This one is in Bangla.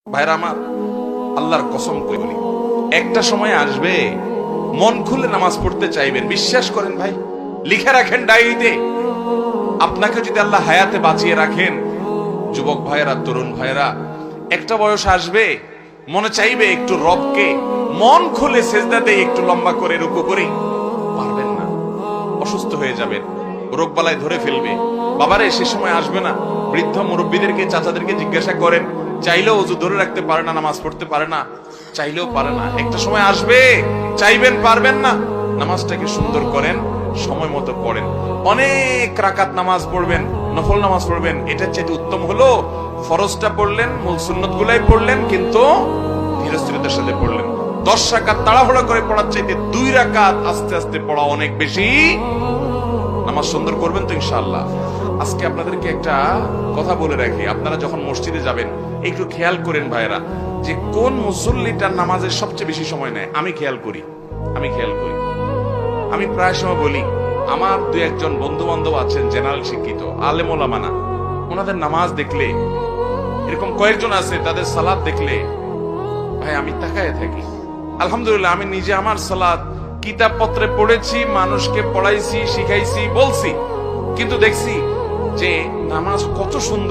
ভাইরা আমার, আল্লাহর কসম করে বলি, একটা সময় আসবে মন খুলে নামাজ পড়তে চাইবেন। বিশ্বাস করেন ভাই, লিখে রাখেন ডায়েরিতে। আপনাকে যদি আল্লাহ হায়াতে বাঁচিয়ে রাখেন, যুবক ভাইয়েরা, তরুণ ভাইয়েরা, একটা বয়স আসবে মনে চাইবে একটু রবকে মন খুলে সেজদা দেই, একটু লম্বা করে রুকু করি। পারবেন না, অসুস্থ হয়ে যাবেন, রোগ বালায় ধরে ফেলবে। বাবারে, সে সময় আসবে না? বৃদ্ধ মুরব্বীদেরকে, চাচাদেরকে জিজ্ঞাসা করেন, চাইলেও ওযু ধরে রাখতে পারে না, নামাজ পড়তে পারে না, চাইলেও পারে না। একটা সময় আসবে চাইবেন, পারবেন না। নামাজটাকে সুন্দর করেন, সময় মতো পড়েন। অনেক রাকাত নামাজ পড়বেন, নফল নামাজ পড়বেন। এটা চেয়ে উত্তম হলো ফরজটা পড়লেন, মূল সুন্নত গুলাই পড়লেন, কিন্তু ধীরস্থিরতার সাথে পড়লেন। 10 রাকাত তাড়াহুড়া করে পড়ার চাইতে 2 রাকাত আস্তে আস্তে পড়া অনেক বেশি। নামাজ সুন্দর করবেন তো ইনশাআল্লাহ। আজকে আপনাদেরকে একটা কথা বলে রাখি, আপনারা যখন মসজিদে যাবেন একটু খেয়াল করেন ভাইরা, যে কোন মুসল্লিটার নামাজের সবচেয়ে বেশি সময় নেয়। আমি খেয়াল করি। আমি প্রায় সময় বলি, আমার 2-1 বন্ধু বান্ধব আছেন জেনারেল শিক্ষিত, আলেম ওলামা না, ওনাদের নামাজ দেখলে, এরকম কয়েকজন আছে, তাদের সালাত দেখলে ভাই আমি তাকায় থাকি। আলহামদুলিল্লাহ, আমি নিজে আমার সালাত কিতাব পত্রে পড়েছি, মানুষকে পড়াইছি, শিখাইছি, বলছি, কিন্তু দেখছি যে নামাজ কত সুন্দর।